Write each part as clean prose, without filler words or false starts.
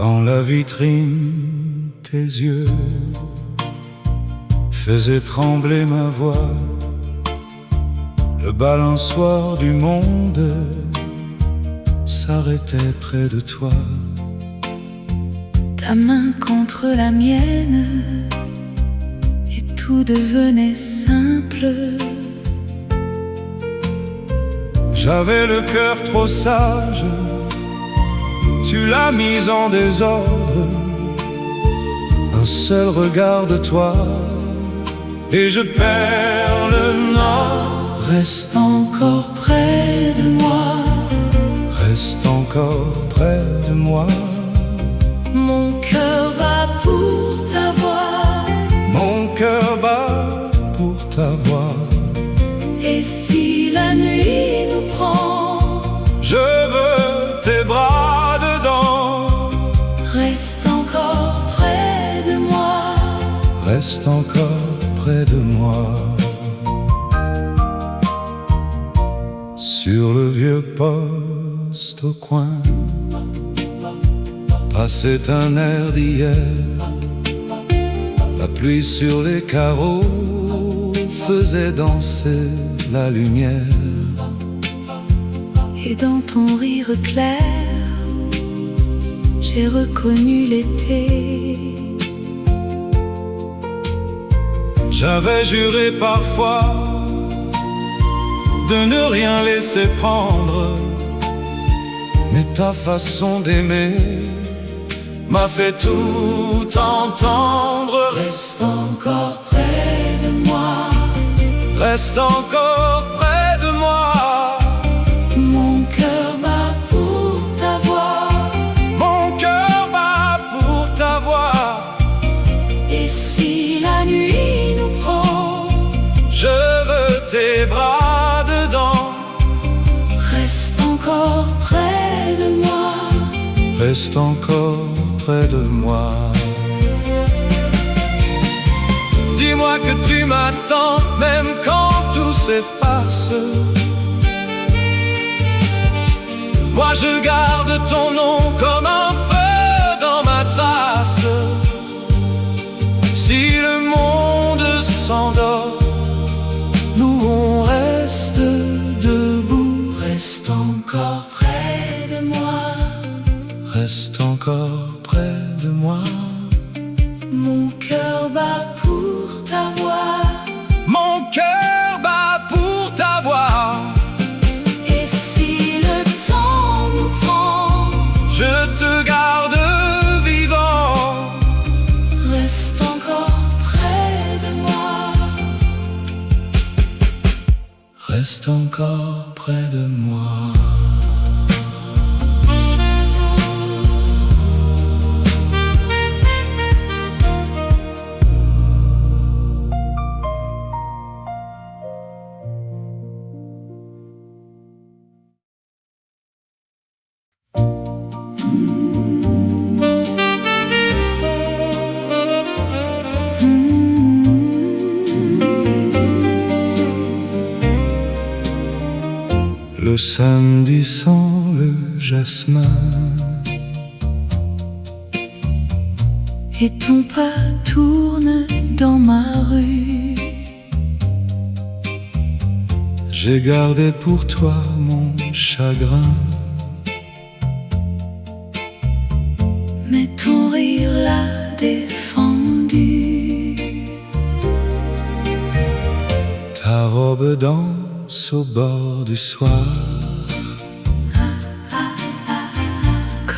Dans la vitrine, tes yeux faisaient trembler ma voix. Le balançoire du monde s'arrêtait près de toi. Ta main contre la mienne, et tout devenait simple. J'avais le cœur trop sage, tu l'as mis en désordre. Un seul regard de toi, et je perds le nord. Reste encore près de moi, reste encore près de moi. Mon cœur bat pour ta voix, mon cœur bat pour ta voix. Et si la nuit nous prend, je veux tes bras dedans. Reste encore près de moi, reste encore près de moi. Sur le vieux poste au coin passait un air d'hier. La pluie sur les carreaux faisait danser la lumière. Et dans ton rire clair, j'ai reconnu l'été. J'avais juré parfois de ne rien laisser prendre, mais ta façon d'aimer m'a fait tout entendre. Reste encore près de moi, reste encore près de moi. Mon cœur bat pour ta voix, mon cœur bat pour ta voix. Et si la nuit nous prend, je veux tes bras dedans. Reste encore près de moi, reste encore près de moi. Dis-moi que tu m'attends, même quand tout s'efface. Moi je garde ton nom comme un feu dans ma trace. Si le monde s'endort, nous on reste debout. Reste encore près de moi, reste encore près de moi. Mon cœur bat pour ta voix, mon cœur bat pour ta voix. Et si le temps nous prend, je te garde vivant. Reste encore près de moi, reste encore près de moi. Le samedi sent le jasmin, et ton pas tourne dans ma rue. j'ai gardé pour toi mon chagrin. Mais ton rire l'a défendu. Ta robe danse au bord du soir,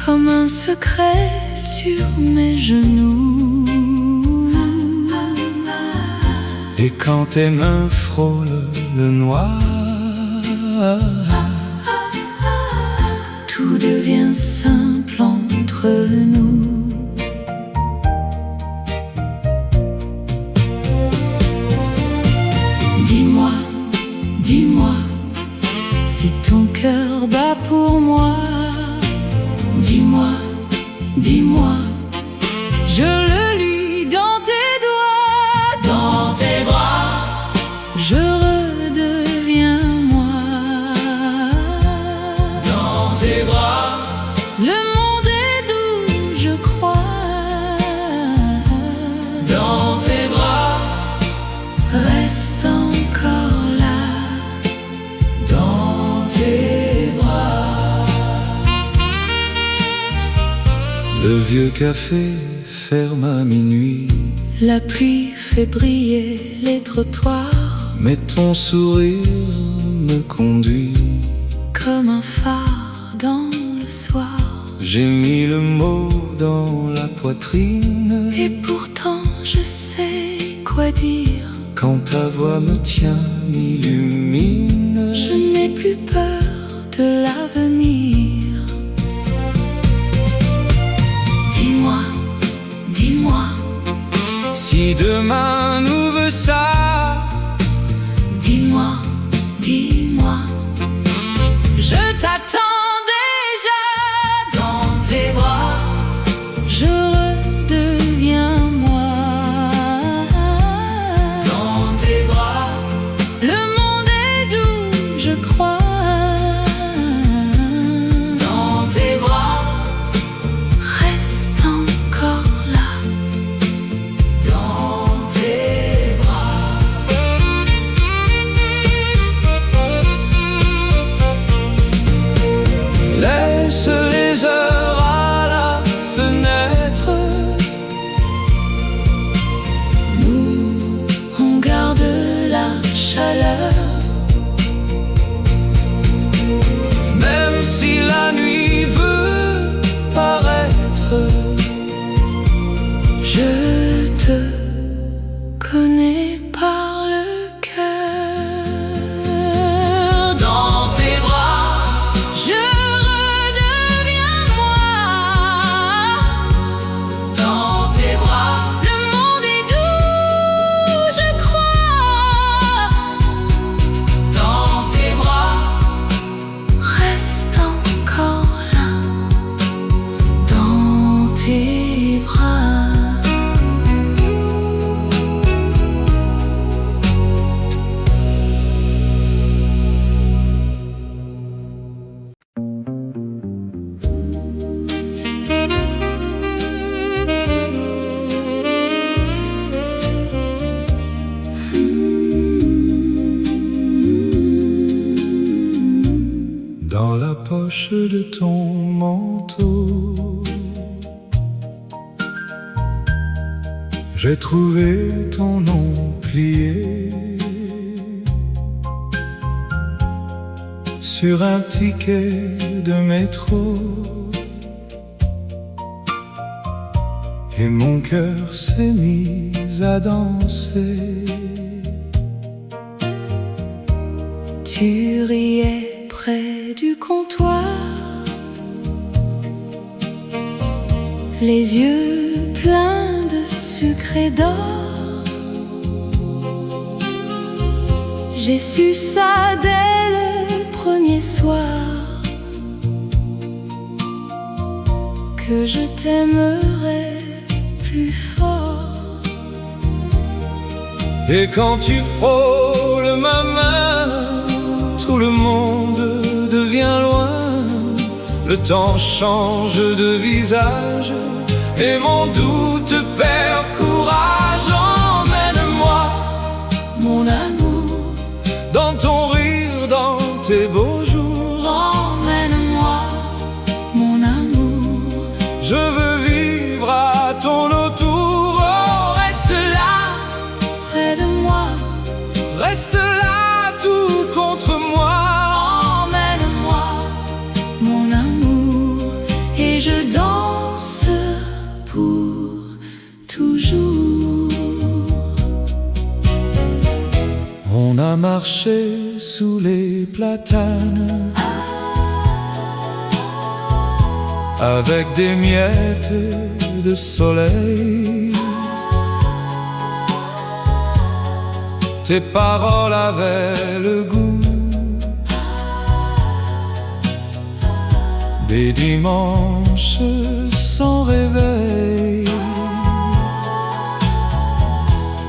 Comme un secret sur mes genoux. et quand tes mains frôlent le noir, Tout devient simple entre nous. Dis-moi, dis-moi, si ton cœur bat pour moi. Dis-moi, dis-moi, je le lis dans tes doigts, dans tes bras, je redeviens moi. Dans tes bras, le monde est doux, je De vieux cafés ferment à minuit. La pluie fait briller les trottoirs, Mais ton sourire me conduit. comme un phare dans le soir. J'ai mis le mot dans la poitrine. Et pourtant je sais quoi dire. Quand ta voix me tient, m'illumine. Je n'ai plus peur de l'avenir. Dis-moi, dis-moi, Si demain nous veut ça, dis-moi, dis-moi. Je t'attends déjà dans tes bras. Je redeviens moi. Dans tes bras, le monde est doux, je crois. Dans tes bras, reste encore là. Dans tes bras. laisse les heures à la fenêtre. Nous, on garde la chaleur. Même si la nuit veut paraître. Je te connais par le cœur. Dans tes bras, je redeviens moi. Dans tes bras, le monde est doux, je crois. Dans tes bras, reste encore là. Dans tes bras. Dans la poche de ton manteau, j'ai trouvé ton nom plié sur un ticket de métro. Et mon cœur s'est mis à danser. Tu riais près du comptoir, les yeux pleins de sucre et d'or. J'ai su ça dès le premier soir, que je t'aimerais plus fort. Et quand tu frôles ma main, tout le monde devient loin. Le temps change de visage et mon doute perd courage. Emmène-moi, Mon amour, dans ton rire, dans tes beaux jours. emmène-moi, mon amour. Je veux vivre à ton autour. Oh, reste là, Près de moi, reste là, tout contre moi. emmène-moi, mon amour, et je danse pour toujours. On a marché sous les platanes avec des miettes de soleil. Tes paroles avaient le goût des dimanches sans réveil.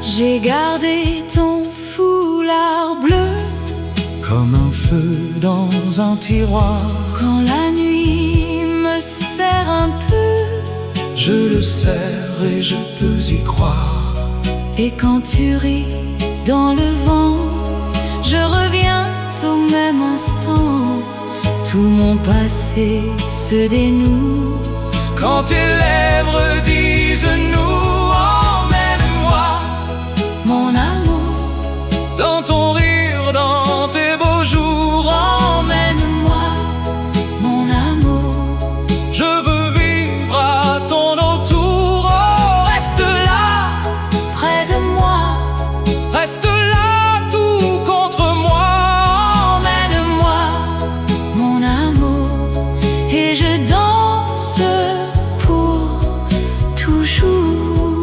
J'ai gardé ton foulard bleu Comme un feu dans un tiroir, quand la nuit me serre un peu, je le serre et je peux y croire. et quand tu ris dans le vent, je reviens au même instant. Tout mon passé se dénoue quand tes lèvres disent nous. Emmène-moi, mon amour, dans ton rire, dans tes beaux jours. emmène-moi, mon amour, Je veux vivre à ton autour. Oh, reste là, près de moi, reste là, tout contre moi. emmène-moi, mon amour, et je danse pour toujours.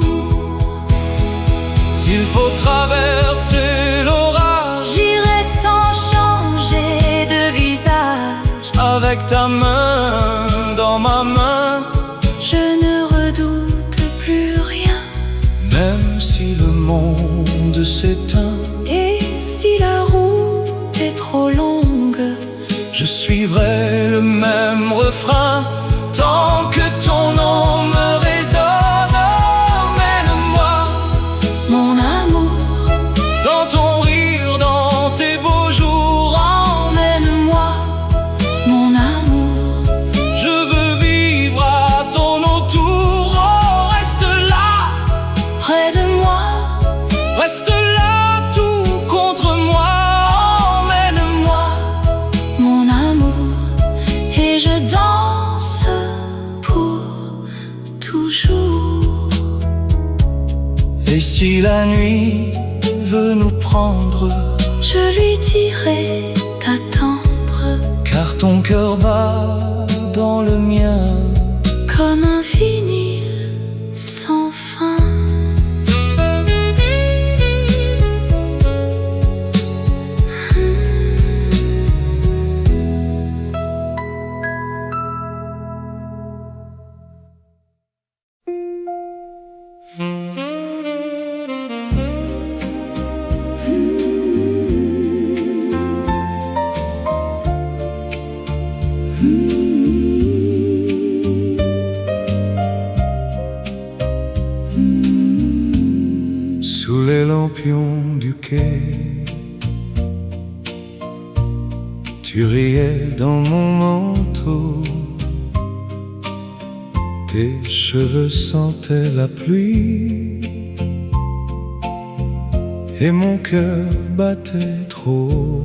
S'il faut traverser l'orage, J'irai sans changer de visage, avec ta main dans ma main, je ne redoute plus rien. même si le monde s'éteint, Et si la route est trop longue, je suivrai le même refrain tant que ton nom me résonne. Emmène-moi, mon amour, dans ton rire, dans tes beaux jours. emmène-moi, mon amour, Je veux vivre à ton autour. Oh, reste là, près de moi, reste là, tout contre moi. emmène-moi, mon amour, et je danse pour toujours. Et si la nuit veut nous prendre, Je lui dirai d'attendre, car ton cœur bat dans le mien, comme un vinyle sans fin. sous les lampions du quai, tu riais dans mon manteau. Tes cheveux sentaient la pluie et mon cœur battait trop.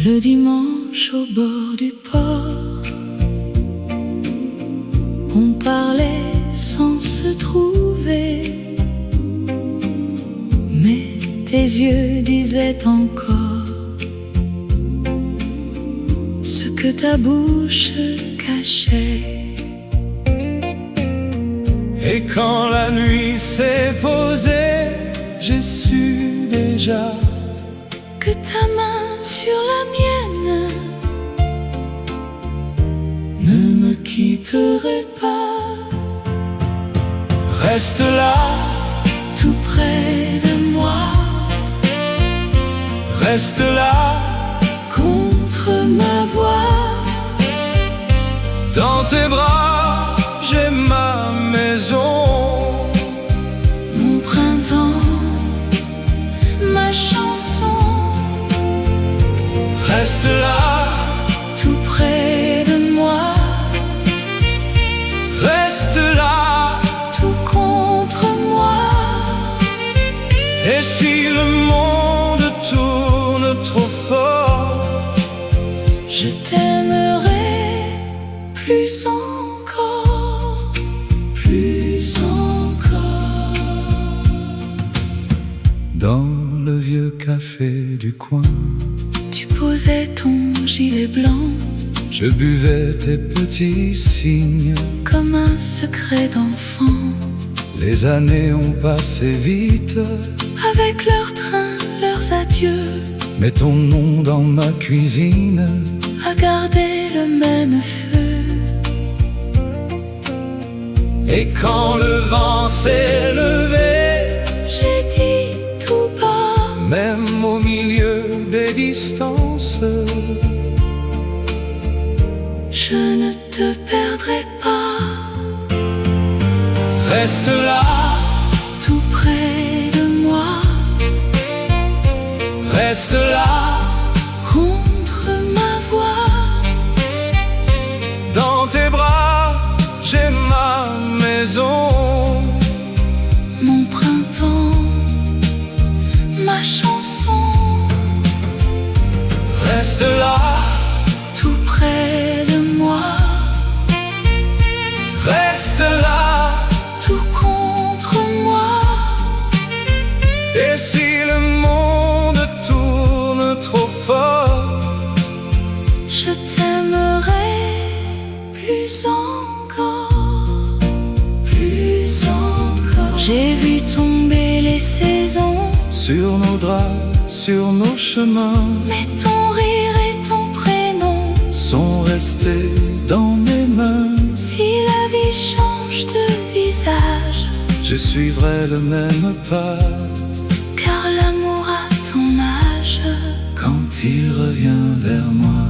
Le dimanche au bord du port, on parlait sans se trouver, mais tes yeux disaient encore ce que ta bouche cachait. Et quand la nuit s'est posée, j'ai su déjà Que ta main sur la mienne ne me quitterait pas. reste là, Tout près de moi, reste là, contre ma voix, dans tes bras, j'ai ma maison. mon printemps, ma chanson. Reste là, Tout près de moi, reste là. tout contre moi. Et si le monde tourne trop fort, Je t'aimerai plus encore, plus encore. dans le vieux café du coin, Tu posais ton gilet blanc je buvais tes petits signes. comme un secret d'enfant. Les années ont passé vite, Avec leurs trains, leurs adieux, mais ton nom dans ma cuisine a gardé le même feu. Et quand le vent s'est levé, J'ai dit tout bas, même au milieu des distances, je ne te perdrai pas. reste là, Tout près de moi, reste là, contre ma voix, dans plus encore, plus encore. J'ai vu tomber les saisons sur nos draps, sur nos chemins, mais ton rire et ton prénom sont restés dans mes mains. Si la vie change de visage, je suivrai le même pas, car l'amour a ton âge. quand il revient vers moi,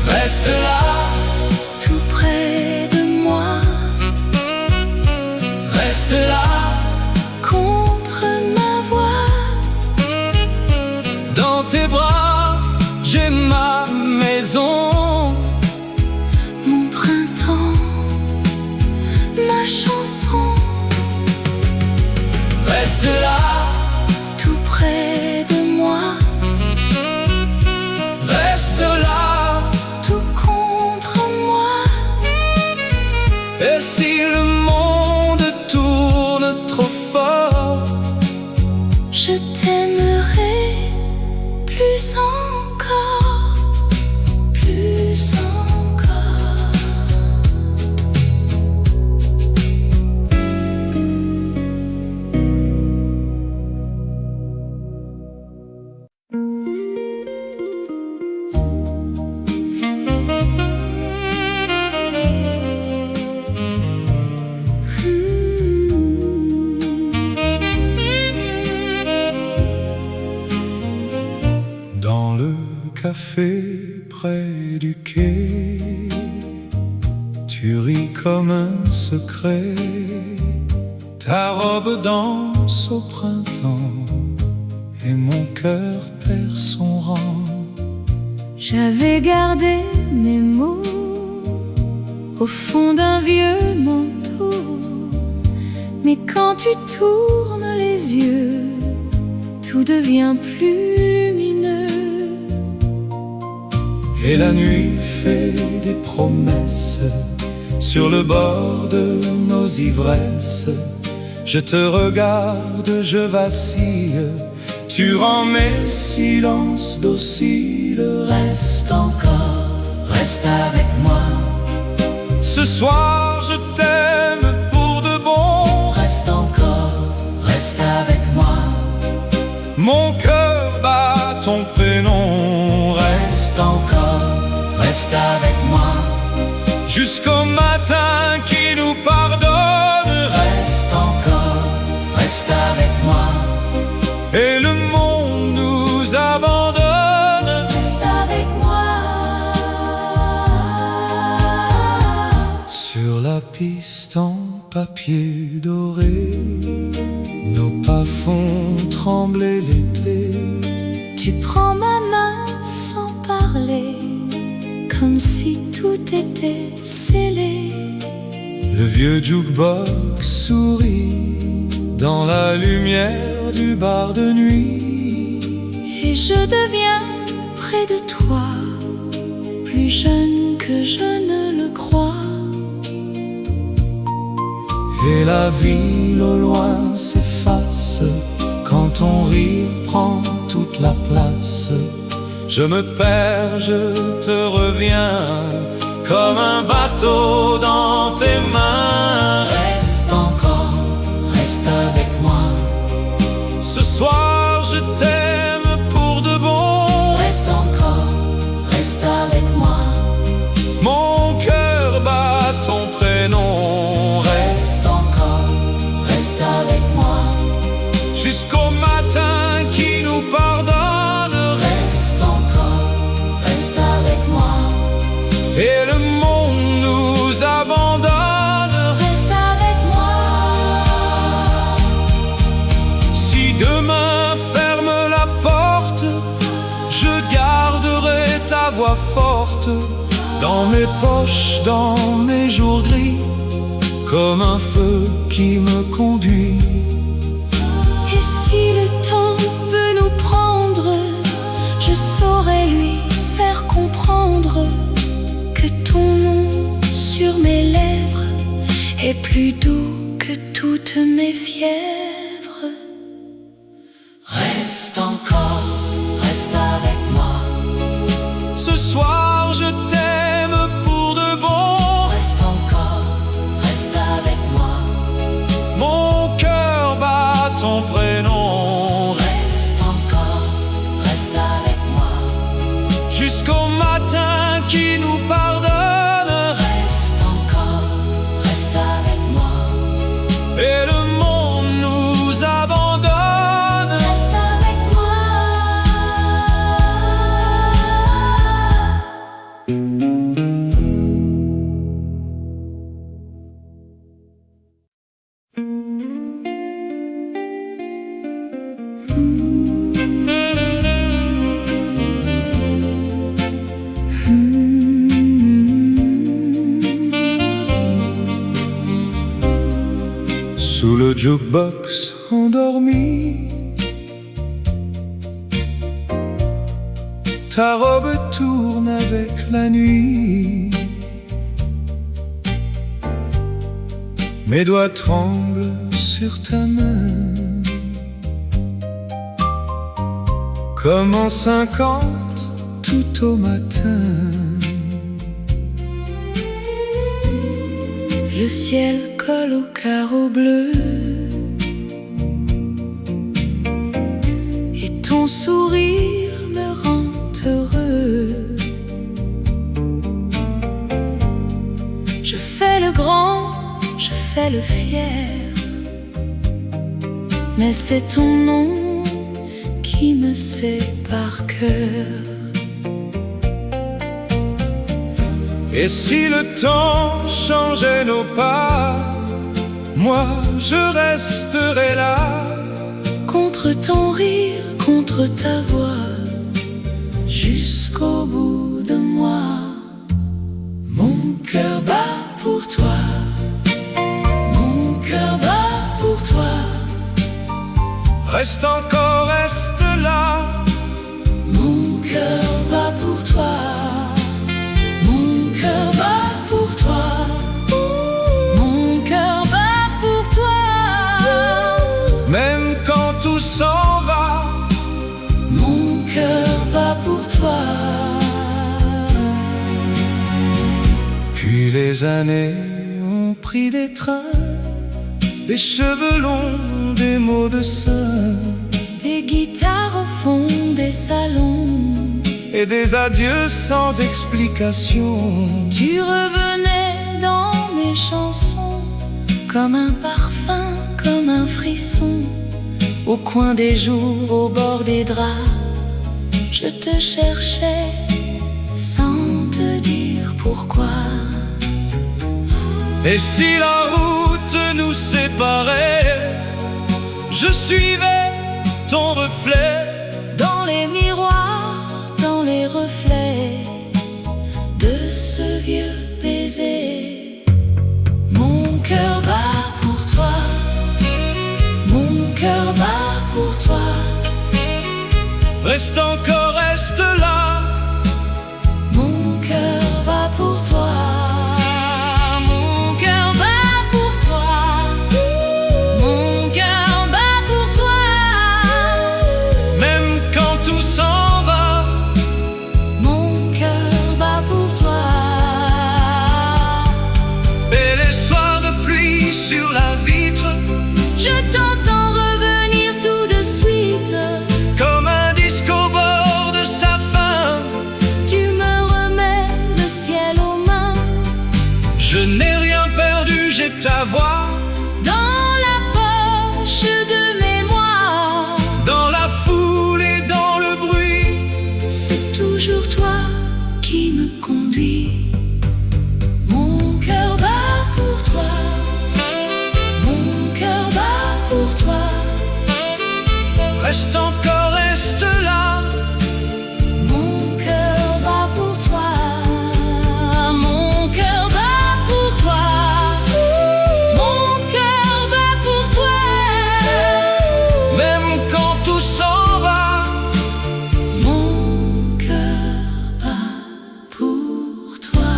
reste là, tout près de moi, reste là, contre ma voix. dans tes bras, j'ai ma maison, Mon printemps, ma chanson, reste là, tout près de moi, reste là. tout contre moi. Et si le monde tourne trop fort, Je t'aimerai plus encore, plus encore. dans le café près du quai, tu ris comme un secret. Ta robe danse au printemps et mon cœur perd son rang. J'avais gardé mes mots au fond d'un vieux manteau, mais quand tu tournes les yeux, tout devient plus lumineux. Et la nuit fait des promesses sur le bord de nos ivresses. Je te regarde, je vacille, tu rends mes silences dociles. Reste encore, reste avec moi. Ce soir je t'aime pour de bon. Reste encore, reste avec moi. Mon cœur bat ton prénom. Reste encore, reste avec moi. Jusqu'au matin qui nous pardonne. Reste encore, reste avec moi. Et le monde nous abandonne. Reste avec moi. Sur la piste en papier doré, nos pas font trembler l'été. Tu prends ma main sans parler, comme si tout était scellé. Le vieux jukebox sourit dans la lumière du bar de nuit. Et je deviens près de toi, plus jeune que je ne le crois. Et la ville au loin s'efface quand ton rire prend toute la place. Je me perds, je te reviens comme un bateau dans tes mains. Reste encore, reste avec moi. Ce soir je t'aime pour de bon. Reste encore, reste avec moi. Mon cœur bat ton prénom. Reste encore, reste avec moi. Jusqu'au matin qui nous pardonne. Reste encore, reste avec moi. Et le monde nous abandonne. Reste avec moi. Si demain ferme la porte, je garderai ta voix forte dans mes poches, dans mes jours gris, comme un feu qui me conduit. Et si le temps veut nous prendre, je saurai lui faire comprendre que ton nom sur mes lèvres est plus doux que toutes mes fièvres. Reste encore, reste avec moi. Ce soir je t'aime pour de bon. au jukebox endormi. Ta robe tourne avec la nuit. Mes doigts tremblent sur ta main, comme en 50 tout au matin. Le ciel colle au carreau bleu et ton sourire me rend heureux. Je fais le grand, je fais le fier, mais c'est ton nom qui me sait par cœur. Et si le temps changeait nos pas, moi je resterai là. Contre ton rire, contre ta voix, jusqu'au bout de moi. Mon cœur bat pour toi, mon cœur bat pour toi. Reste encore, reste là. Mon cœur bat pour toi, mon cœur bat pour toi, mon cœur bat pour toi. Même quand tout s'en va, mon cœur bat pour toi. puis les années ont pris des trains, des cheveux longs, des mots de sein, Des guitares au fond des salons, et des adieux sans explication. tu revenais dans mes chansons, comme un parfum, comme un frisson. Au coin des jours, au bord des draps, je te cherchais sans te dire pourquoi. Et si la route nous séparait, je suivais ton reflet. Dans les miroirs, dans les reflets de ce vieux baiser. Mon cœur bat pour toi, mon cœur bat pour toi. Reste encore, reste là. Mon cœur bat pour toi, mon cœur bat pour toi, mon cœur bat pour toi. Même quand tout s'en va, Mon cœur bat pour toi. et les soirs de pluie sur la vitre, Je t'entends revenir tout de suite. comme un disque au bord de sa fin. Tu me remets le ciel aux mains. Je n'ai rien perdu, j'ai ta voix. Dans la poche de mémoire, Dans la foule et dans le bruit, c'est toujours toi qui me conduis. Mon cœur bat pour toi, mon cœur bat pour toi. reste encore, reste là. Mon cœur bat pour toi, mon cœur bat pour toi, mon cœur bat pour toi. Même quand tout s'en va, Mon cœur bat pour toi.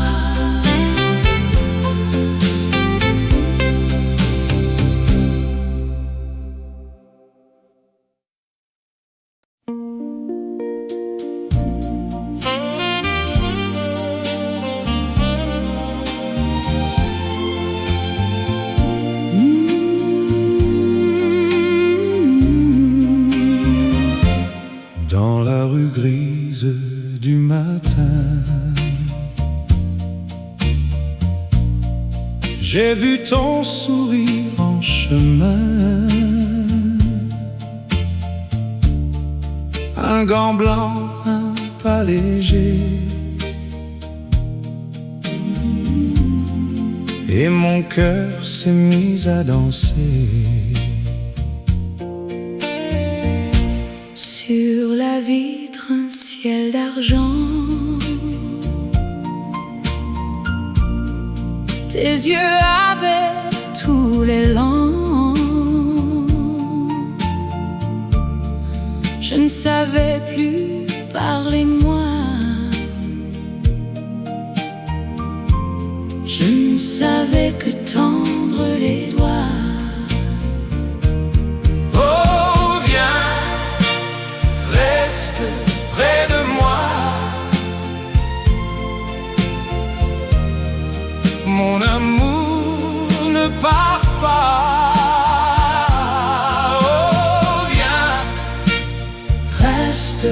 dans la rue grise du matin, j'ai vu ton sourire en chemin. Un gant blanc, un pas léger, et mon cœur s'est mis à danser. Sur la vitre, un ciel d'argent. Tes yeux avaient tout l'élan. savais plus parler moi. Je ne savais que tendre les doigts. Oh, viens, reste près de moi. Mon amour, ne pars pas. Oh, viens, reste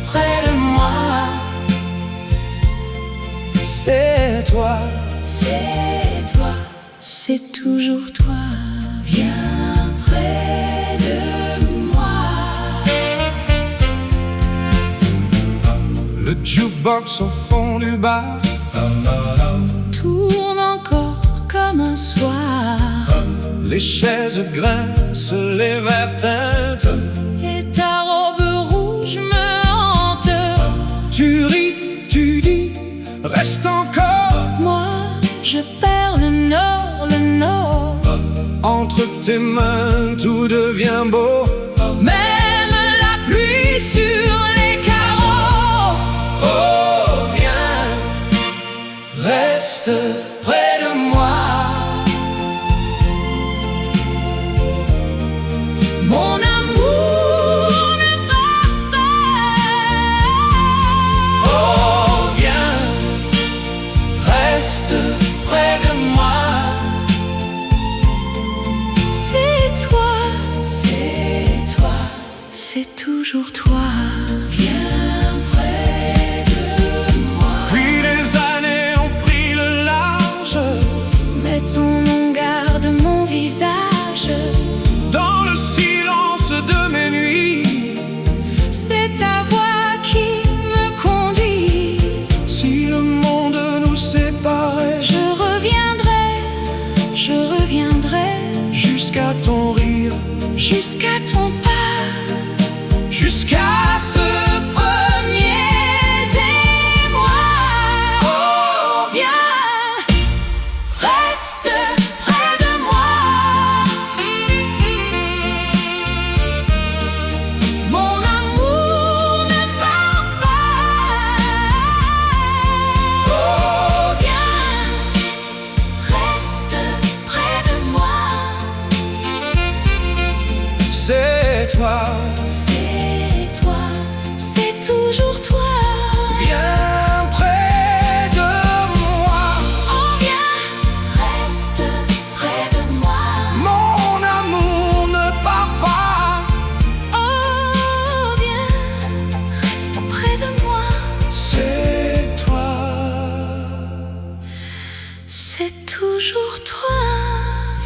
près de moi. C'est toi, c'est toi, c'est toujours toi. viens près de moi. Le jukebox au fond du bar Tourne encore comme un soir. Les chaises grincent, les verres teintent. Et ta robe rouge me hante. Tu ris, tu dis, reste encore. Moi, je perds le nord, le nord. Entre tes mains, tout devient beau. Même la pluie sur les carreaux. Oh, viens, reste près de moi. Mon amour ne part pas. Oh, viens, reste près de moi. C'est toi, c'est toi, c'est toujours toi. Viens près de moi. Puis les années ont pris le large. Mettons en garde mon visage. Dans le silence de mes nuits, C'est ta voix qui me conduit. si le monde nous séparait, Je reviendrai jusqu'à ton rire, jusqu'à ton pas, jusqu'à ce premier émoi. Oh, viens, reste près de moi. Mon amour ne part pas. Oh, viens, reste près de moi. c'est toi. C'est toi, c'est toujours toi. Viens près de moi. Oh, viens, reste près de moi. Mon amour, ne pars pas. Oh, viens, reste près de moi. C'est toi. C'est toujours toi.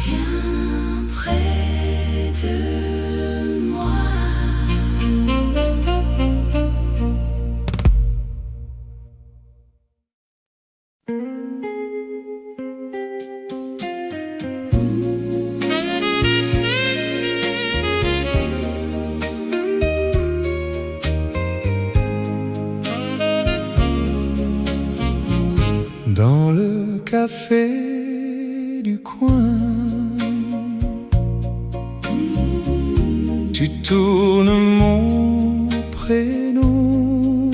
Viens près de moi. Dans le café du coin, tu tournes mon prénom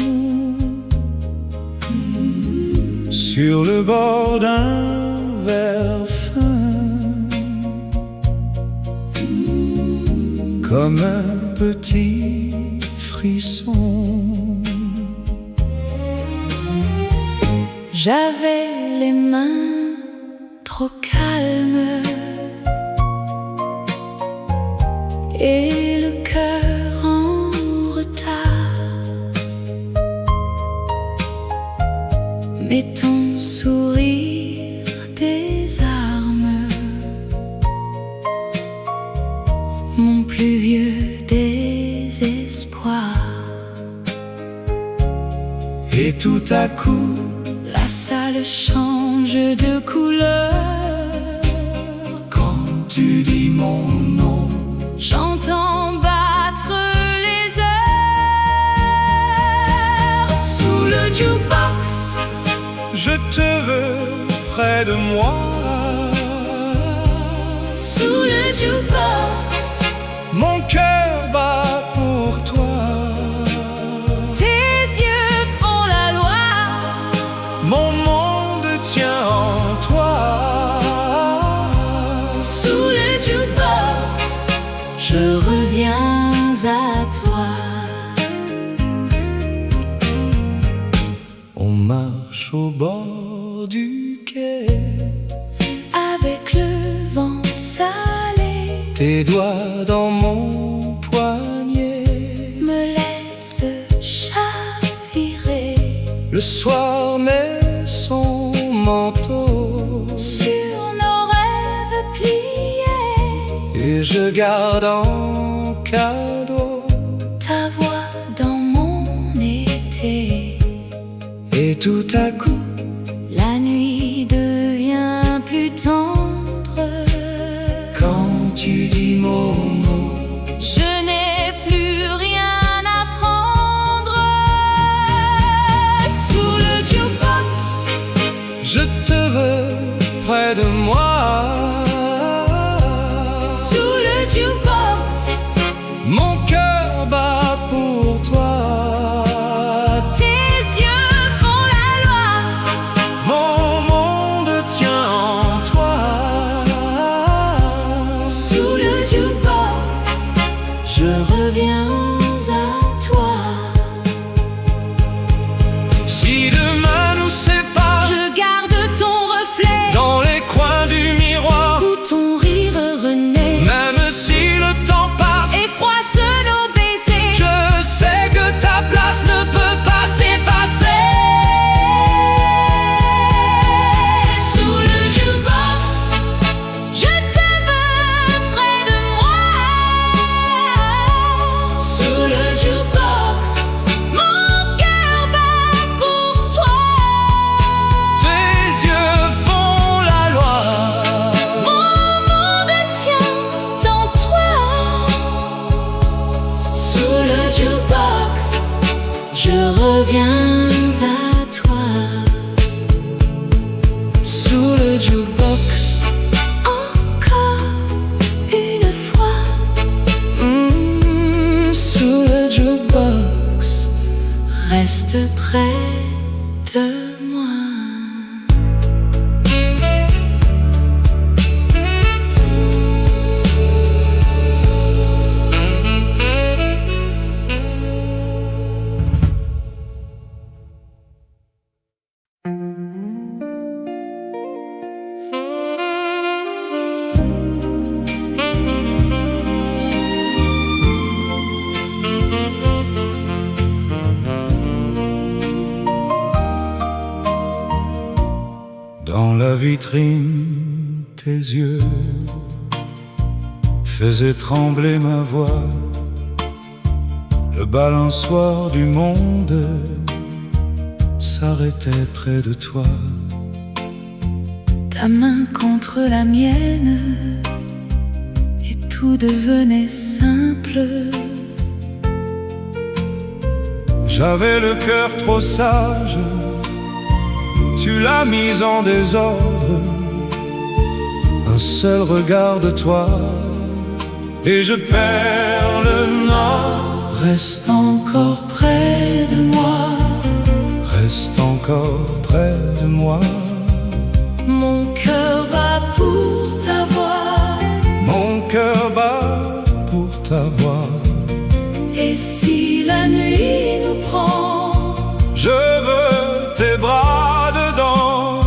sur le bord d'un verre fin, comme un petit frisson. J'avais les mains trop calmes et le cœur en retard. Mais ton sourire désarme mon plus vieux désespoir. Et tout à coup, La salle change de couleur. quand tu dis mon nom, J'entends battre les heures sous le jukebox. je te veux près de moi. Sous le jukebox, Mon cœur bat pour toi. bord du quai. Avec le vent salé, Tes doigts dans mon poignet me laisse chavirer le soir met son manteau sur nos rêves pliés. et je garde en cadeau Ta voix dans mon été. et tout à coup La nuit devient plus tendre quand tu dis mon nom. Je n'ai plus rien à prendre. Sous le jukebox, Je te veux près de moi. sous le jukebox, Mon cœur bat pour toi. tes yeux font la loi. Mon monde tient en toi. Sous le jukebox, je reviens à toi. Si demain nous sépare Je garde ton reflet dans les coins du miroir, où ton rire renaît. même si le temps passe, Et froisse nos baisers. je sais que ta place ne peut pas s'effacer. Sous le jukebox, je te veux près de moi. Sous le jukebox, mon cœur bat pour toi. Tes yeux font la loi. Mon monde tient en toi. Sous le jukebox, je reviens à toi. Sous le jukebox, Encore une fois. sous le jukebox, Reste près de moi. dans la vitrine, tes yeux faisaient trembler ma voix. Le balançoire du monde s'arrêtait près de toi. Ta main contre la mienne, et tout devenait simple. J'avais le cœur trop sage, tu l'as mis en désordre. Un seul regard de toi et je perds le nord. Reste encore près de moi. Reste encore près de moi. Mon cœur bat pour ta voix. Mon cœur bat pour ta voix. Et si la nuit nous prend, Je veux tes bras dedans.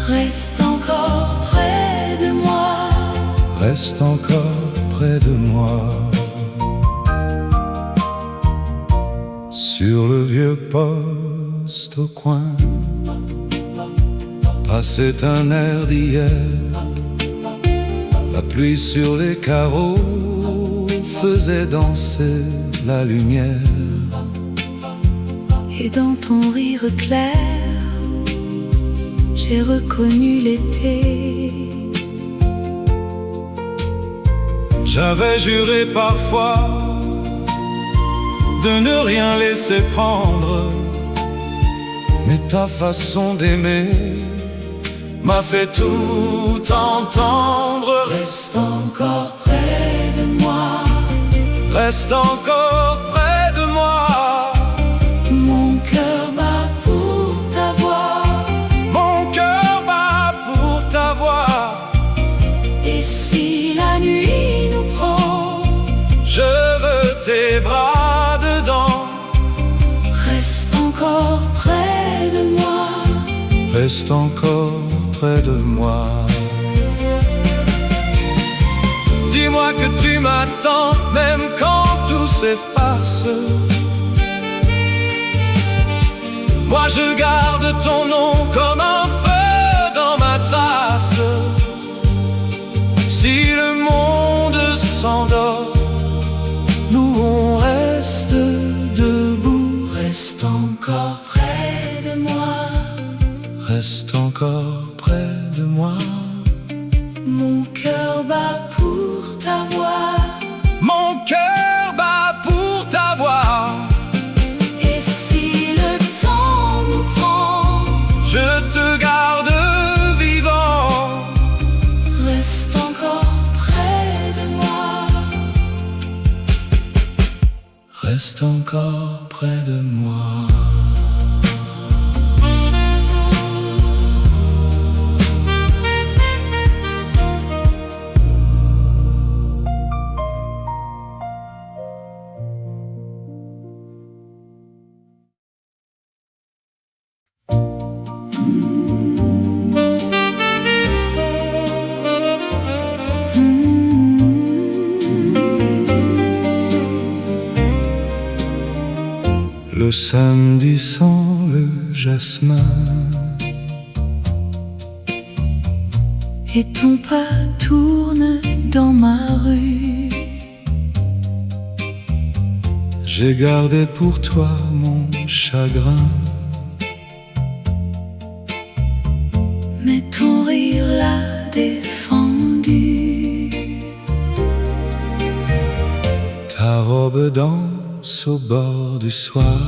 reste encore près de moi. Reste encore près de moi. Sur le vieux poste au coin passait un air d'hier. La pluie sur les carreaux faisait danser la lumière. Et dans ton rire clair, j'ai reconnu l'été. J'avais juré parfois de ne rien laisser prendre, mais ta façon d'aimer m'a fait tout entendre. Reste encore près de moi. Reste encore près de moi. Mon cœur bat pour ta voix. Mon cœur bat pour ta voix. Et si la nuit nous prend, Je veux tes bras dedans. reste encore près de moi. reste encore près de moi. Dis-moi que tu m'attends, même quand tout s'efface. Moi je garde ton nom comme un feu dans ma trace. Si le monde s'endort, nous on reste debout. Reste encore près de moi. Reste encore près de moi. Mon cœur bat pour t'avoir. Mon cœur bat pour t'avoir. Et si le temps nous prend, Je te garde vivant. reste encore près de moi. Reste encore près de moi. Le samedi sent le jasmin Et ton pas tourne dans ma rue. J'ai gardé pour toi mon chagrin, Mais ton rire l'a défendu. ta robe danse au bord du soir.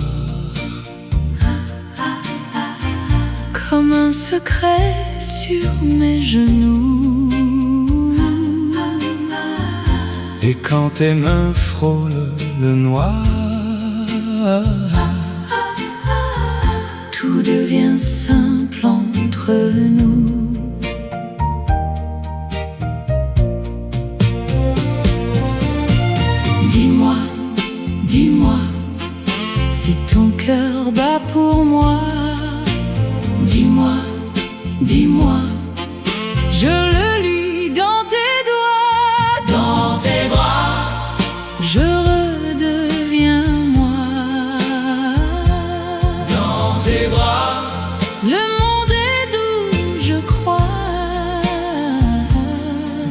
Comme un secret sur mes genoux. Et quand tes mains frôlent le noir, Tout devient simple entre nous. Dis-moi, dis-moi, si ton cœur bat pour moi. Dis-moi, dis-moi, je le lis dans tes doigts, dans tes bras. Je redeviens moi. dans tes bras. Le monde est doux, je crois.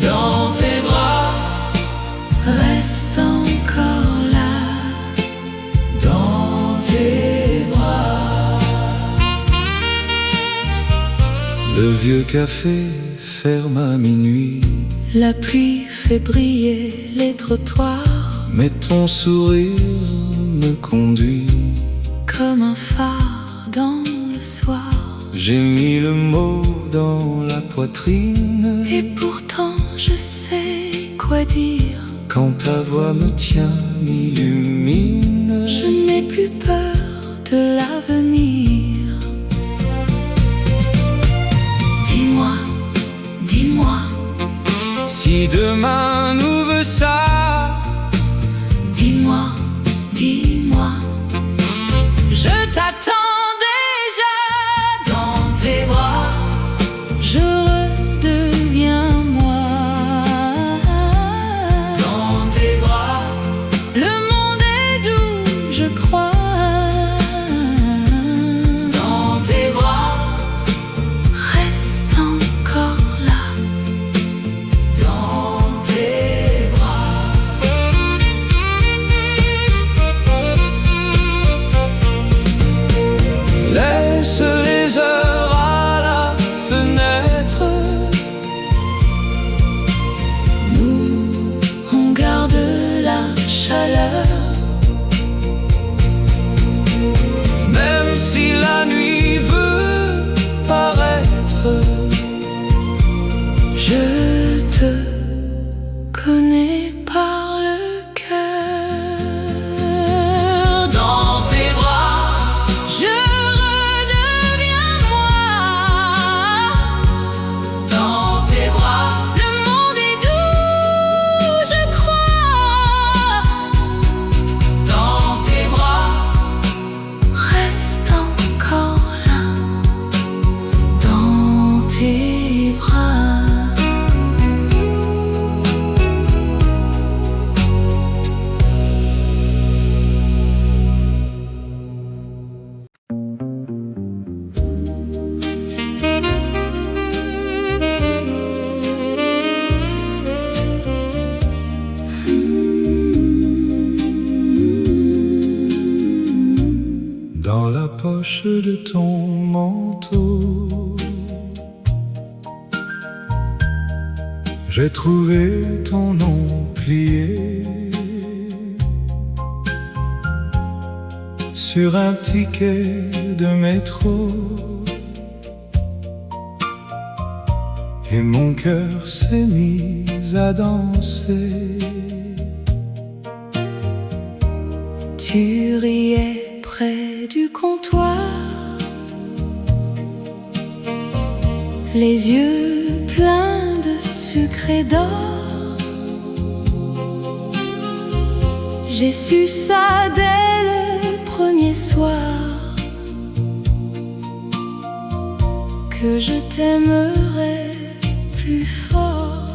Dans tes bras, Reste encore là. dans tes bras. Le vieux café ferme à minuit, La pluie fait briller les trottoirs. mais ton sourire me conduit. Comme un phare dans le soir. J'ai mis le mot dans la poitrine, Et pourtant je sais quoi dire. quand ta voix me tient, m'illumine. Je n'ai plus peur de l'avenir. Dis-moi, dis-moi, Si demain nous veut ça, dis-moi, dis-moi. Je t'attends déjà dans tes bras. Je redeviens moi. dans tes bras. Le monde est doux, je crois. Dans tes bras, Reste encore là. dans tes bras. j'ai trouvé ton nom plié sur un ticket de métro, et mon cœur s'est mis à danser. Tu riais près du comptoir, les yeux pleins de sucre et d'or. J'ai su ça dès le premier soir, que je t'aimerais plus fort.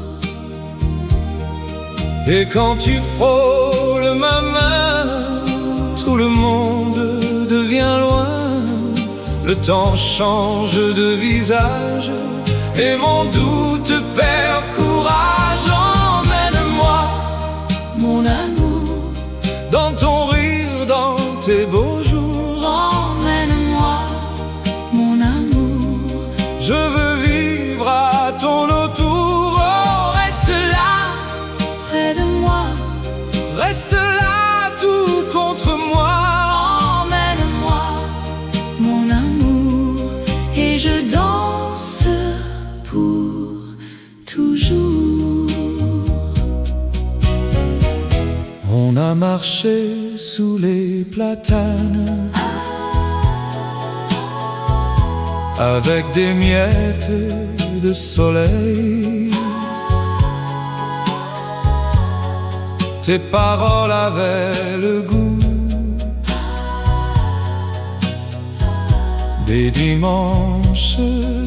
Et quand tu frôles ma main, tout le monde devient loin. Le temps change de visage et mon doute perd courage. Emmène-moi, Mon amour, dans ton rire, dans tes beaux jours. emmène-moi, mon amour. Je veux vivre à ton autour. Oh, reste là, Près de moi, reste là, tout contre moi. emmène-moi, mon amour, et je danse pour toujours. On a marché sous les platanes avec des miettes de soleil. Tes paroles avaient le goût des dimanches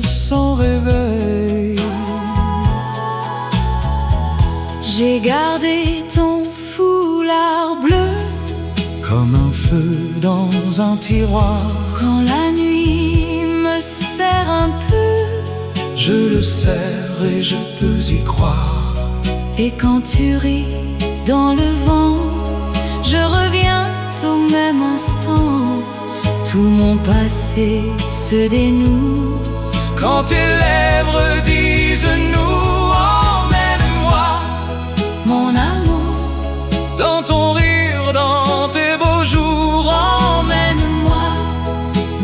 sans réveil. J'ai gardé ton foulard bleu Comme un feu dans un tiroir, quand la nuit me serre un peu, je le serre et je peux y croire. et quand tu ris dans le vent, je reviens au même instant. Tout mon passé se dénoue Quand tes lèvres disent nous, emmène-moi, mon amour, dans ton rire, dans tes beaux jours. emmène-moi,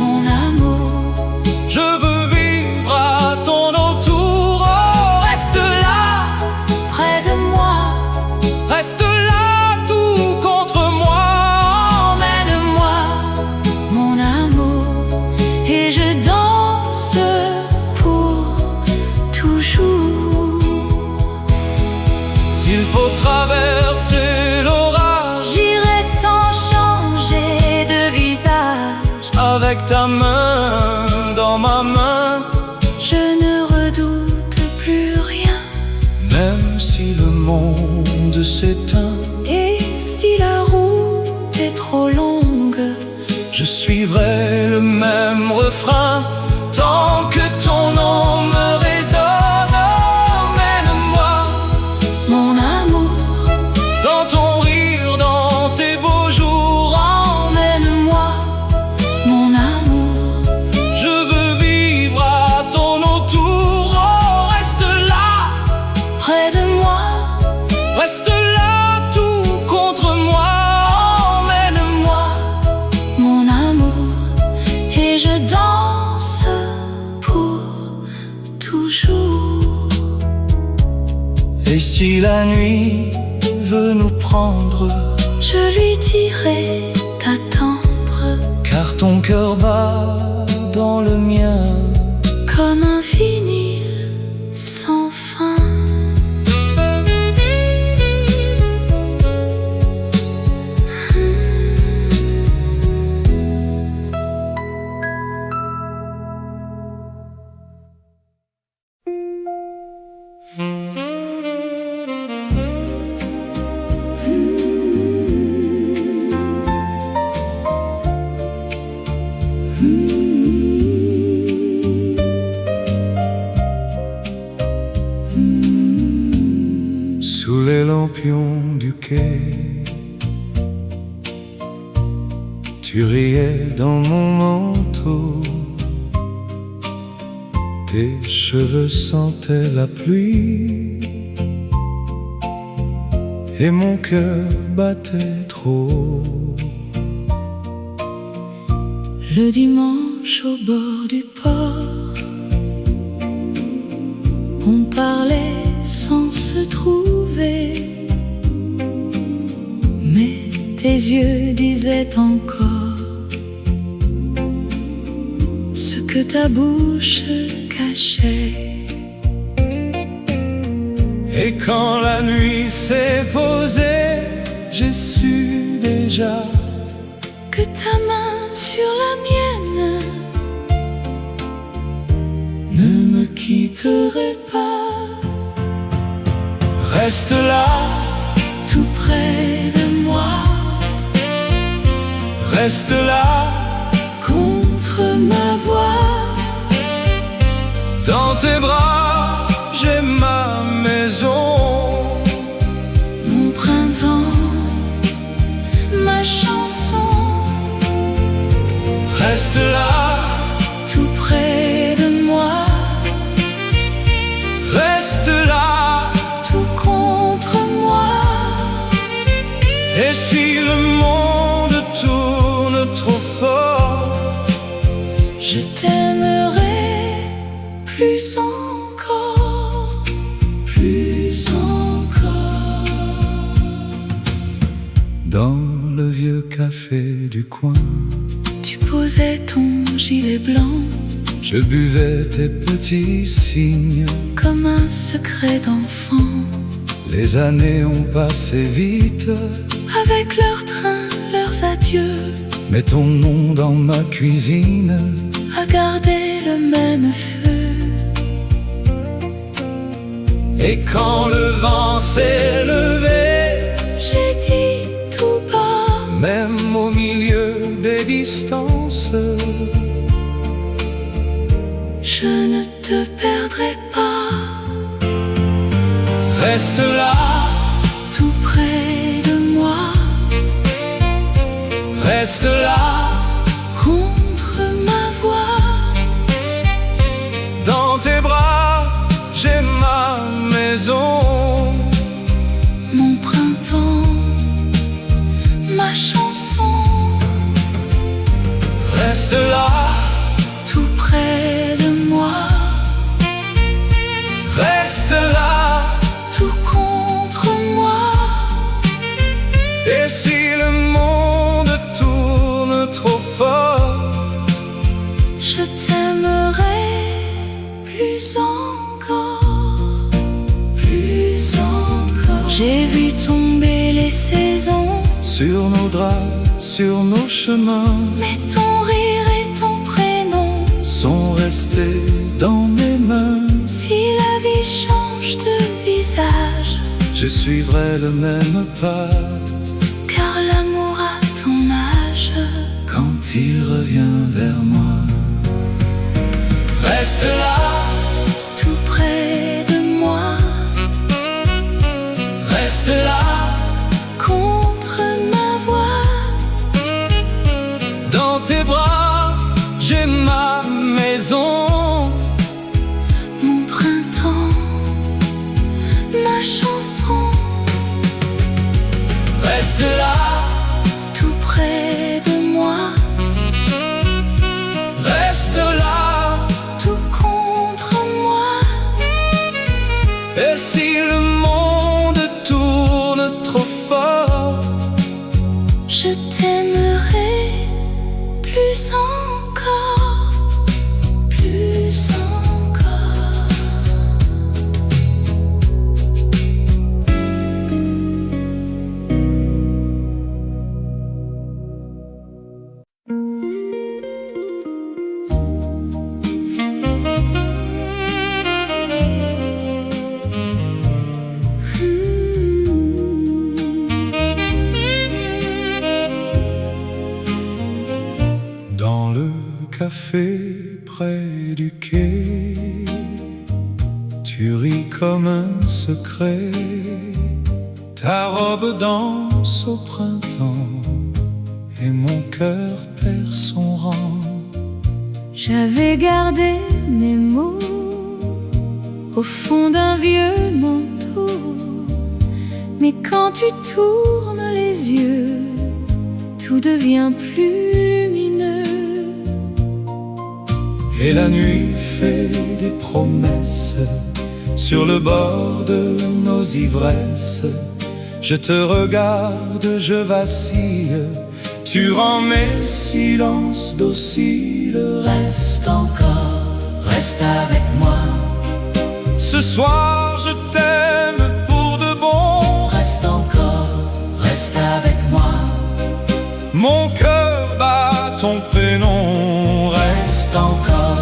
mon amour. Je veux vivre à ton autour. Oh, reste là, Près de moi, reste là, tout contre moi. emmène-moi, mon amour, et je danse pour toujours. S'il faut traverser l'orage J'irai sans changer de visage, avec ta main dans ma main, je ne redoute plus rien. même si le monde s'éteint, Et si la route est trop longue, je suivrai le même refrain tant que ton nom me résonne. Emmène-moi, mon amour, dans ton rire, dans tes beaux jours. emmène-moi, mon amour. Je veux vivre à ton autour. Oh, reste là, Près de moi, reste là, tout contre moi. Emmène-moi, mon amour, et je danse pour toujours. et si la nuit veut nous prendre, Je lui dirai d'attendre, car ton cœur bat dans le mien. comme un vinyle sans fin. Sous les lampions du quai, tu riais dans mon manteau. Tes cheveux sentaient la pluie et mon cœur battait trop. Le dimanche au bord du port, on parlait sans se trouver, mais tes yeux disaient encore ce que ta bouche cachait. Et quand la nuit s'est posée, j'ai su déjà que ta main sur la mienne ne me quitterait pas. Reste là, tout près de moi. Reste là, contre ma voix. dans tes bras, j'ai ma maison. Mon printemps, ma chanson. Reste là, tout près de moi. reste là. Tout contre moi. Et si le monde tourne trop fort, Je t'aimerai plus encore, plus encore. dans le vieux café du coin, Tu posais ton gilet blanc je buvais tes petits signes. comme un secret d'enfant. Les années ont passé vite, Avec leurs trains, leurs adieux, mais ton nom dans ma cuisine a gardé le même feu. Et quand le vent s'est levé, J'ai dit tout bas, même au milieu des distances, je ne te perdrai pas. reste là, Tout près de moi. reste là, Contre ma voix. dans tes bras, j'ai ma maison. Mon printemps, ma chanson. Reste là, Tout près de moi. reste là. Tout contre moi. Et si le monde tourne trop fort, Je t'aimerai plus encore, plus encore. J'ai vu tomber les saisons, sur nos draps, sur nos chemins, mais ton rire et ton prénom. sont restés dans mes mains. Si la vie change de visage, Je suivrai le même pas car l'amour a ton âge. quand il revient vers moi. Reste là, Tout près de moi. reste là, Contre ma voix. dans tes bras, j'ai ma maison. Mon printemps, ma chanson. Reste là, Tout près de moi. reste là. Tout contre moi. Et si le monde tourne trop fort, Je t'aimerai plus encore, plus encore. dans le café près du quai, tu ris comme un secret. Ta robe danse au printemps et mon cœur perd son rang. J'avais gardé mes mots au fond d'un vieux manteau Mais quand tu tournes les yeux, tout devient plus lumineux. Et la nuit fait des promesses sur le bord de nos ivresses. Je te regarde, je vacille, tu rends mes silences dociles. Reste encore, reste avec moi. Ce soir je t'aime pour de bon. Reste encore, reste avec moi. Mon cœur bat ton prénom. Reste encore,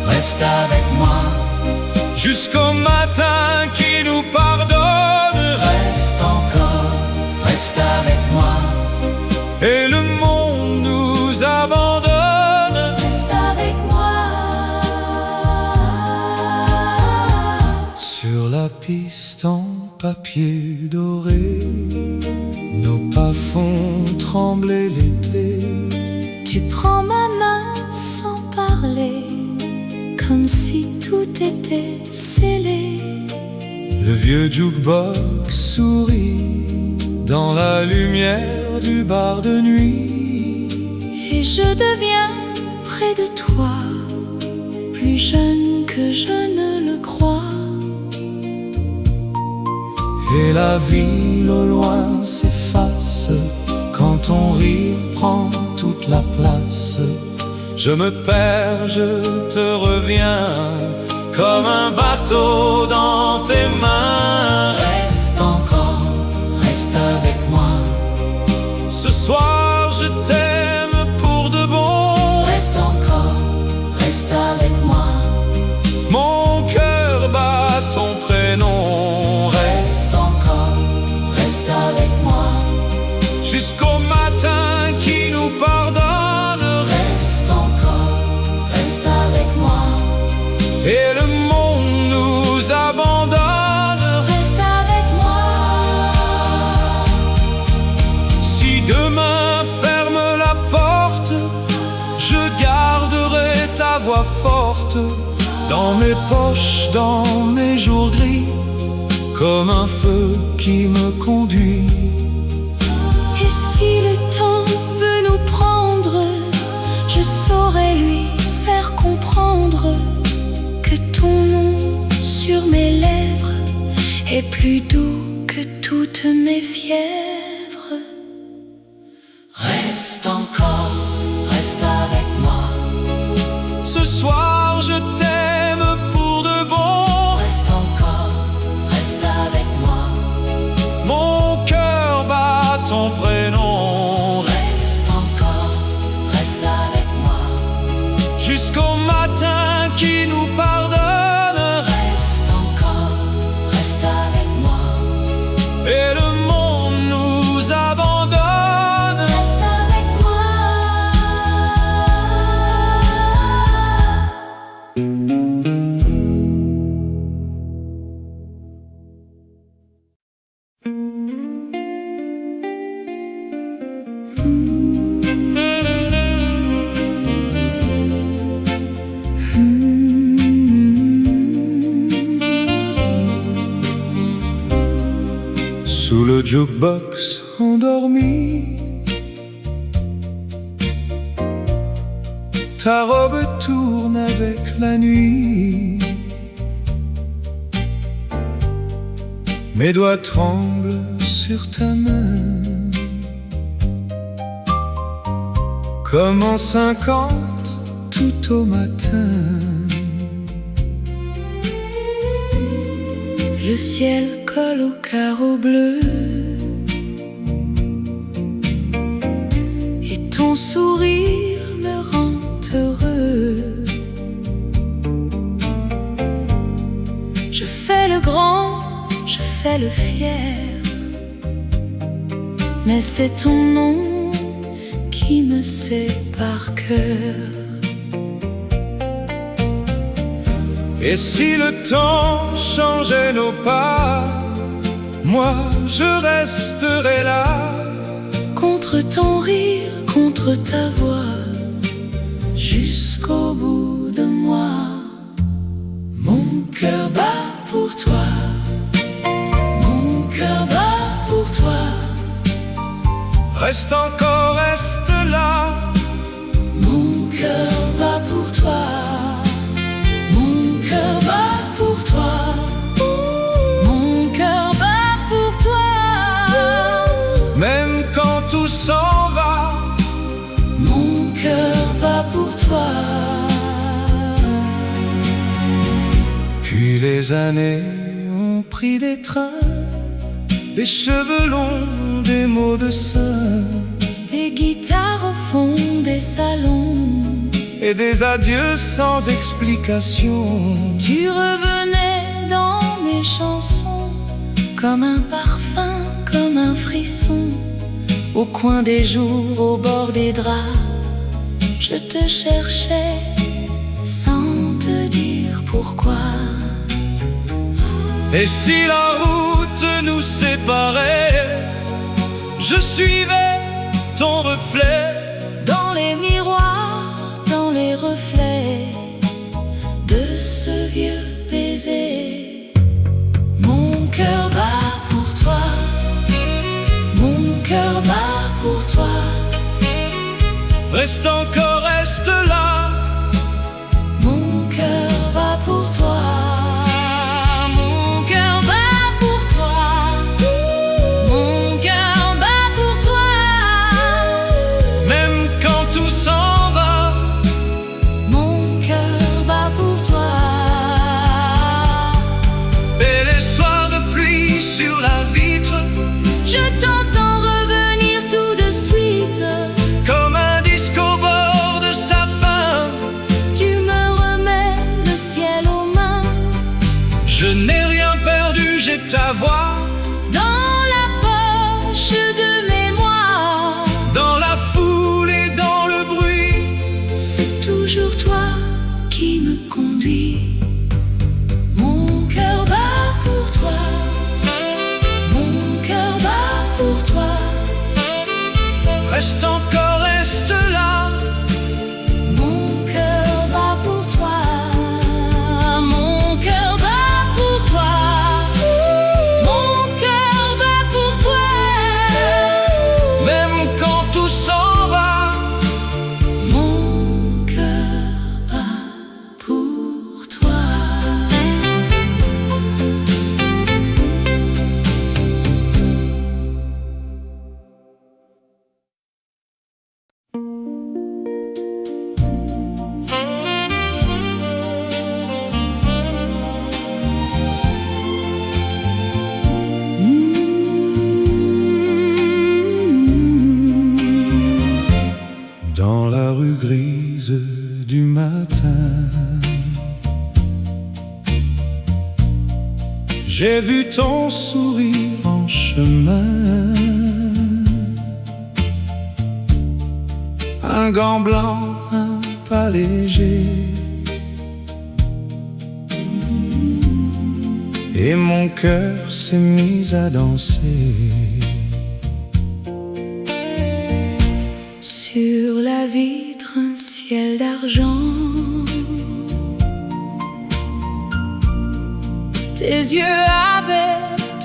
reste avec moi. Jusqu'au matin qui nous pardonne. Reste encore, reste avec moi. Et le monde nous abandonne. Reste avec moi. Sur la piste en papier doré, nos pas font trembler l'été. Tu prends ma main sans parler, comme si tout était scellé. Le vieux jukebox sourit dans la lumière du bar de nuit. Et je deviens près de toi, plus jeune que je ne le crois. Et la ville au loin s'efface quand ton rire prend toute la place. Je me perds, je te reviens comme un bateau dans tes mains. Reste encore, reste avec moi. Ce soir je t'aime pour de bon. Reste encore, reste avec moi. Mon cœur bat ton prénom. Reste encore, reste avec moi. Jusqu'au matin qui nous pardonne. Reste encore, reste avec moi. Et le monde nous abandonne. Reste avec moi. Si demain ferme la porte, je garderai ta voix forte dans mes poches, dans mes jours gris, comme un feu qui me conduit. Et si le temps veut nous prendre, je saurai lui faire comprendre que ton nom sur mes lèvres est plus doux que toutes mes fièvres. Reste encore, reste avec moi. Ce soir je t'aime pour de bon. Reste encore, reste avec moi. Mon cœur bat ton prénom. Reste encore, reste avec moi. Jusqu'au matin qui nous pardonne. Reste encore, reste avec moi. Et le monde nous abandonne. Reste avec moi. Sous le jukebox endormi, ta robe tourne avec la nuit. Mes doigts tremblent sur ta main, comme en 50 tout au matin. Le ciel colle au carreau bleu et ton sourire me rend heureux. Je fais le grand, je fais le fier, mais c'est ton nom qui me sait par cœur. Et si le temps changeait nos pas, moi je resterai là. Contre ton rire, contre ta voix, jusqu'au bout de moi. Mon cœur bat pour toi, mon cœur bat Reste encore, reste là. Mon cœur bat pour toi. Mon cœur bat pour toi. Mon cœur bat pour toi. Même quand tout s'en va, mon cœur bat pour toi. Puis les années ont pris des trains, des cheveux longs, des mots de sein, des guitares au fond des salons, et des adieux sans explication. Tu revenais dans mes chansons, comme un parfum, comme un frisson. Au coin des jours, au bord des draps, je te cherchais sans te dire pourquoi. Et si la route nous séparait, je suivais ton reflet dans les miroirs, dans les reflets de ce vieux baiser. Mon cœur bat pour toi. Mon cœur bat pour toi. Reste encore, reste là. Mon cœur bat pour toi. Mon cœur bat pour toi. Mon cœur bat pour toi. Même quand tout s'en va, mon cœur bat pour toi. et les soirs de pluie sur la vitre, Je t'entends revenir tout de suite. comme un disque au bord de sa fin. Tu me remets le ciel aux mains. Je n'ai rien perdu, j'ai ta voix Dans la poche de mémoire, dans la foule et dans le bruit. c'est toujours toi qui me conduis. Mon cœur bat pour toi. Mon cœur bat pour toi. Reste encore, reste là. Mon cœur bat pour toi. Mon cœur bat pour toi. Mon cœur bat pour toi. Même quand tout s'en va, Mon cœur bat pour toi. dans la rue grise du matin, j'ai vu ton sourire en chemin. Un gant blanc, un pas léger, et mon cœur s'est mis à danser. Sur la vitre, un ciel d'argent. Tes yeux avaient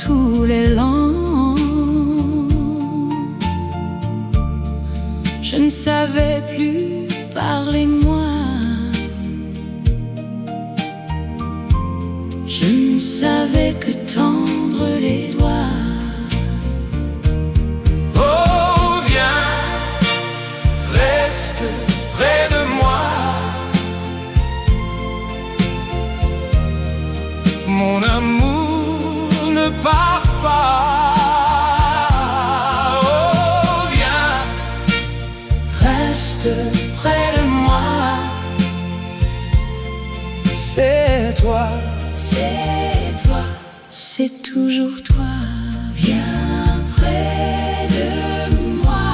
tout l'élan. Je ne savais plus parler moi. Je ne savais que tendre les doigts. Oh, viens, reste près de moi. Mon amour, ne pars pas. Oh, viens, Reste près de moi. c'est toi. C'est toi, c'est toujours toi. Viens près de moi.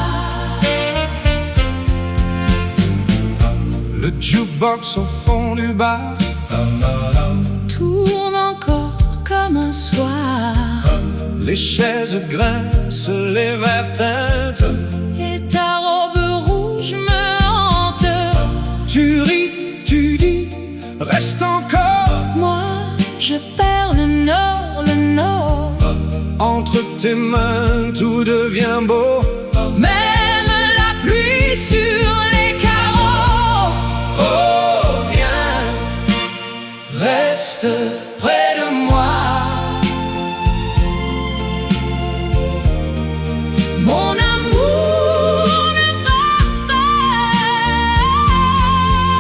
Le jukebox au fond du bar Tourne encore comme un soir. les chaises grincent, les verres teintent. Et ta robe rouge me hante. Tu ris, tu dis, reste encore. Moi, je perds le nord, le nord. Entre tes mains, tout devient beau. même la pluie sur les carreaux. Oh, viens, reste près de moi. Mon amour ne part pas.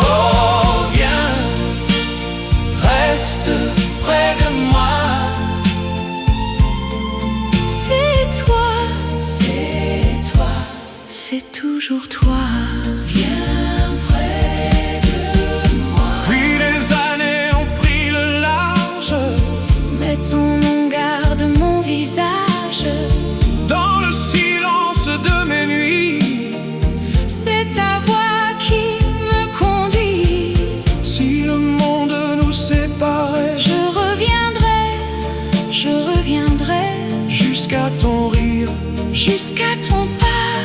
Oh, viens, reste près de moi. C'est toi, c'est toujours toi. Viens près de moi. Puis les années ont pris le large. Mettons en garde mon visage. Dans le silence de mes nuits, C'est ta voix qui me conduit. si le monde nous séparait, Je reviendrai jusqu'à ton rire, jusqu'à ton pas,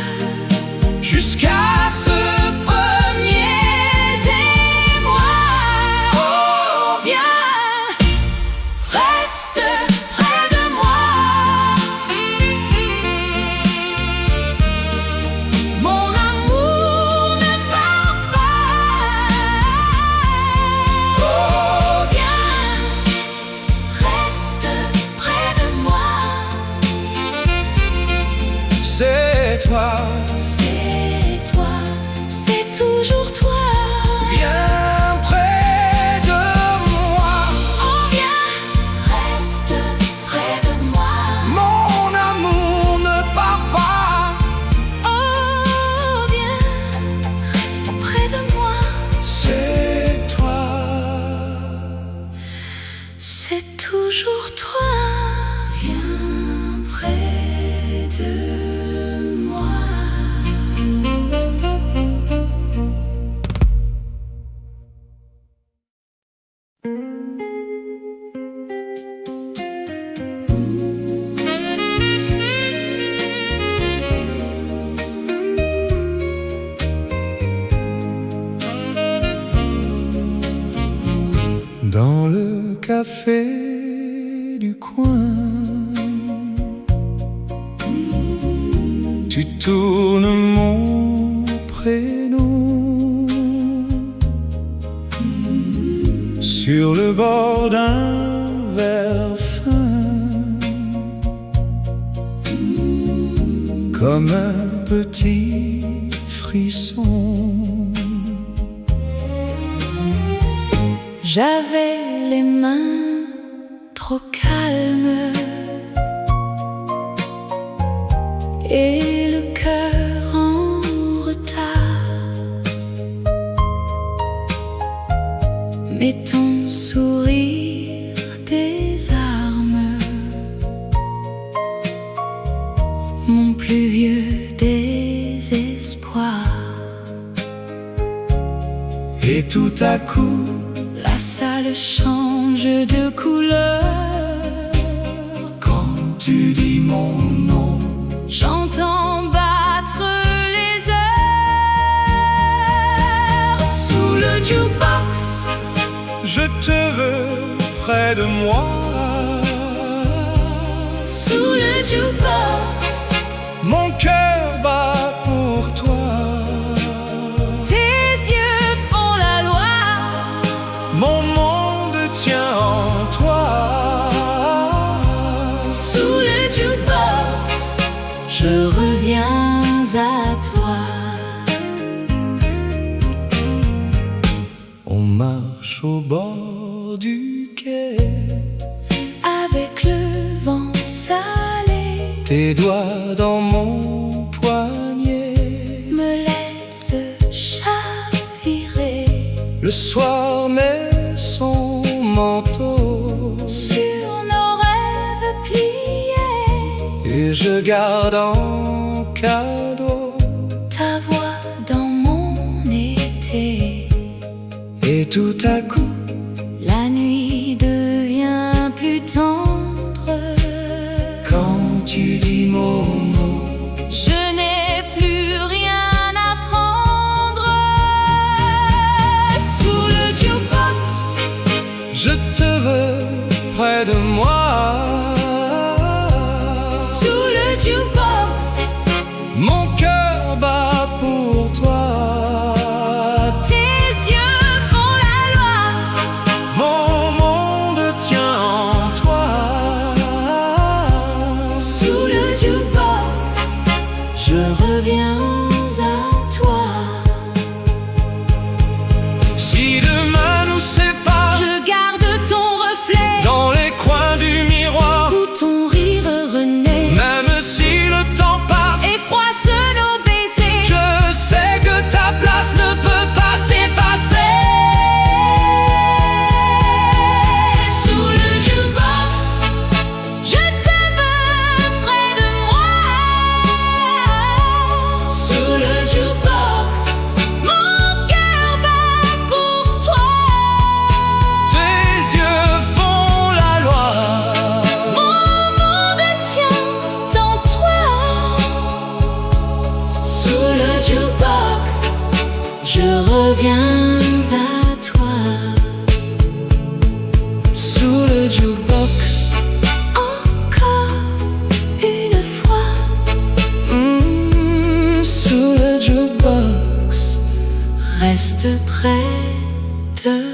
jusqu'à ce premier émoi. oh viens, reste près de moi. Mon amour ne part pas. Oh viens, reste près de moi. C'est toi, c'est toujours toi. viens près de moi. Oh viens, reste près de moi. Mon amour ne part pas. Oh viens, reste près de moi. C'est toi. C'est toujours toi. Viens près de moi. Dans le café du coin, tu tournes mon prénom sur le bord d'un verre fin, comme un petit frisson. J'avais les mains trop calmes et le cœur en retard. Mais ton sourire désarme mon plus vieux désespoir. Et tout à coup, La salle change de couleur. quand tu dis mon nom, J'entends battre les heures sous le jukebox. je te veux près de moi. Sous le jukebox, Mon cœur bat pour toi. tes yeux font la loi. Mon monde tient en toi. Sous le jukebox, je reviens à toi. On marche au bord du quai, Avec le vent salé, tes doigts dans mon poignet. me laisse chavirer Le soir met son manteau sur nos rêves pliés. et je garde en cadeau. Ta voix dans mon été. Et tout à coup, La nuit devient plus tendre. quand tu dis mon nom, Je n'ai plus rien à prendre. Sous le jukebox, je te veux près de moi. sous le jukebox, Mon cœur reflet dans les coins du miroir, où ton rire renaît. même si le temps passe Et froisse nos baisers, je sais que ta place ne peut pas s'effacer. sous le jukebox, je te veux près de moi. Sous le jukebox, mon cœur bat pour toi. Tes yeux font la loi, Mon monde tient en toi. Sous le jukebox, je reviens à toi. sous le jukebox. Encore une fois, Sous le jukebox. reste près de